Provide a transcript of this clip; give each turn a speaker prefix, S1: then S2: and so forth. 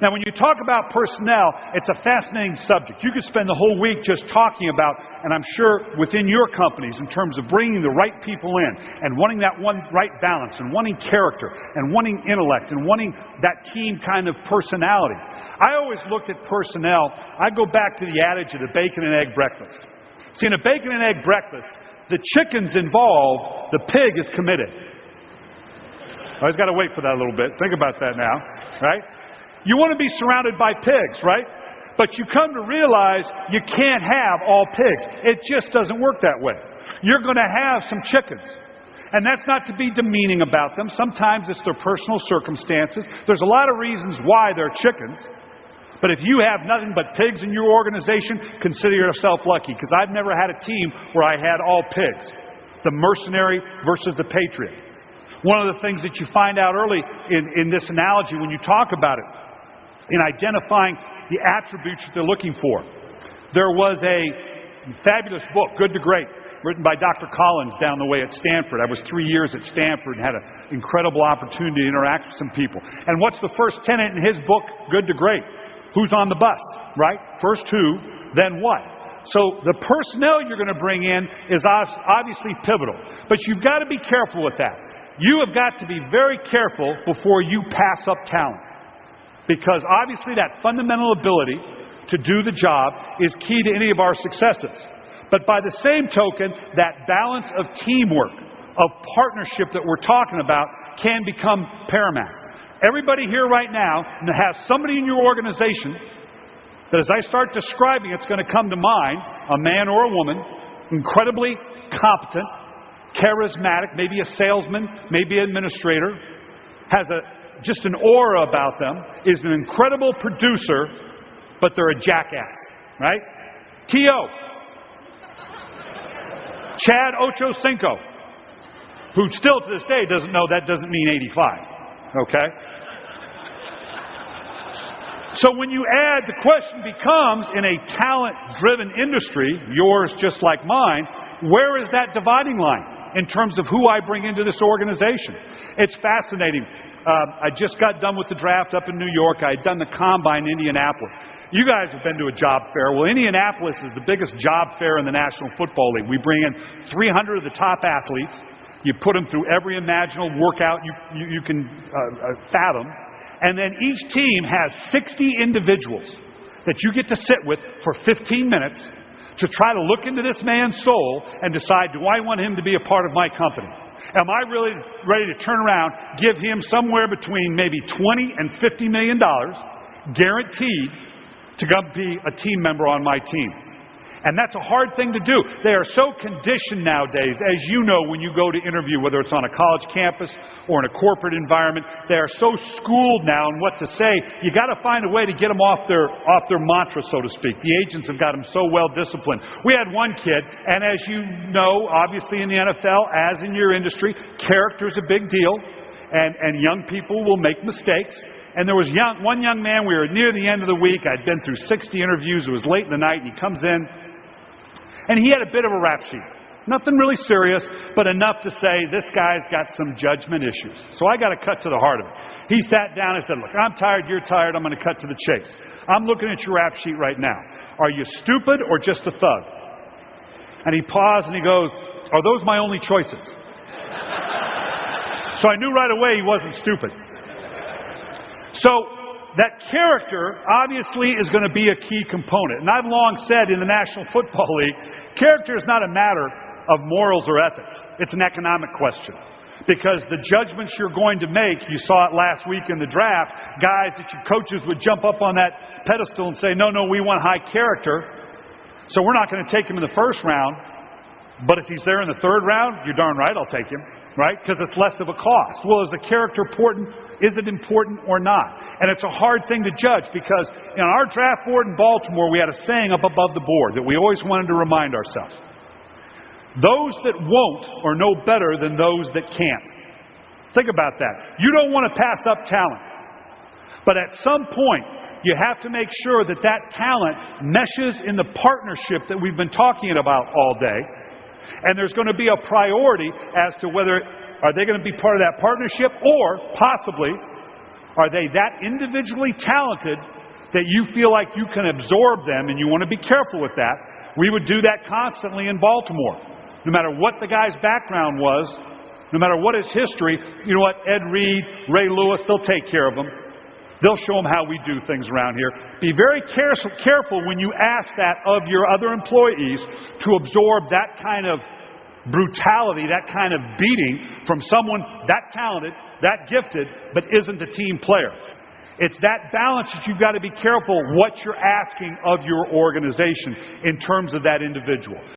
S1: Now, when you talk about personnel, it's a fascinating subject. You could spend the whole week just talking about, and I'm sure within your companies, in terms of bringing the right people in and wanting that one right balance and wanting character and wanting intellect and wanting that team kind of personality. I always looked at personnel, I go back to the adage of the bacon and egg breakfast. See, in a bacon and egg breakfast, the chicken's involved, the pig is committed. I always got to wait for that a little bit. Think about that now, right? You want to be surrounded by pigs, right? But you come to realize you can't have all pigs. It just doesn't work that way. You're going to have some chickens. And that's not to be demeaning about them. Sometimes it's their personal circumstances. There's a lot of reasons why they're chickens. But if you have nothing but pigs in your organization, consider yourself lucky. Because I've never had a team where I had all pigs. The mercenary versus the patriot. One of the things that you find out early in this analogy when you talk about it, in identifying the attributes that they're looking for. There was a fabulous book, Good to Great, written by Dr. Collins down the way at Stanford. I was 3 years at Stanford and had an incredible opportunity to interact with some people. And what's the first tenet in his book, Good to Great? Who's on the bus, right? First who, then what? So the personnel you're going to bring in is obviously pivotal. But you've got to be careful with that. You have got to be very careful before you pass up talent. Because obviously that fundamental ability to do the job is key to any of our successes. But by the same token, that balance of teamwork, of partnership that we're talking about can become paramount. Everybody here right now has somebody in your organization that as I start describing it's going to come to mind, a man or a woman, incredibly competent, charismatic, maybe a salesman, maybe an administrator, has just an aura about them, is an incredible producer, but they're a jackass, right? T.O. Chad Ochocinco, who still to this day doesn't know that doesn't mean 85, okay? So when you add, the question becomes, in a talent-driven industry, yours just like mine, where is that dividing line in terms of who I bring into this organization? It's fascinating. I just got done with the draft up in New York. I had done the combine in Indianapolis. You guys have been to a job fair. Well, Indianapolis is the biggest job fair in the National Football League. We bring in 300 of the top athletes. You put them through every imaginable workout you can fathom. And then each team has 60 individuals that you get to sit with for 15 minutes to try to look into this man's soul and decide, do I want him to be a part of my company? Am I really ready to turn around, give him somewhere between maybe $20 and $50 million guaranteed to come be a team member on my team? And that's a hard thing to do. They are so conditioned nowadays, as you know, when you go to interview, whether it's on a college campus or in a corporate environment, they are so schooled now in what to say. You got to find a way to get them off their mantra, so to speak. The agents have got them so well disciplined. We had one kid, and as you know, obviously in the NFL, as in your industry, character is a big deal, and young people will make mistakes. And there was one young man, we were near the end of the week, I'd been through 60 interviews, it was late in the night, and he comes in, and he had a bit of a rap sheet. Nothing really serious, but enough to say, this guy's got some judgment issues. So I got to cut to the heart of it. He sat down and said, look, I'm tired, you're tired, I'm going to cut to the chase. I'm looking at your rap sheet right now. Are you stupid or just a thug? And he paused and he goes, are those my only choices? So I knew right away he wasn't stupid. So that character obviously is going to be a key component. And I've long said in the National Football League, character is not a matter of morals or ethics. It's an economic question. Because the judgments you're going to make, you saw it last week in the draft, guys that your coaches would jump up on that pedestal and say, no, we want high character, so we're not going to take him in the first round. But if he's there in the third round, you're darn right I'll take him, right? Because it's less of a cost. Well, is the character important? Is it important or not? And it's a hard thing to judge because in our draft board in Baltimore, we had a saying up above the board that we always wanted to remind ourselves. Those that won't are no better than those that can't. Think about that. You don't want to pass up talent. But at some point, you have to make sure that that talent meshes in the partnership that we've been talking about all day. And there's going to be a priority as to whether are they going to be part of that partnership, or possibly Are they that individually talented that you feel like you can absorb them, and you want to be careful with that? We would do that constantly in Baltimore. No matter what the guy's background was, no matter what his history, you know what, Ed Reed, Ray Lewis, they'll take care of him. They'll show them how we do things around here. Be very careful when you ask that of your other employees, to absorb that kind of brutality, that kind of beating from someone that talented, that gifted, but isn't a team player. It's that balance that you've got to be careful what you're asking of your organization in terms of that individual.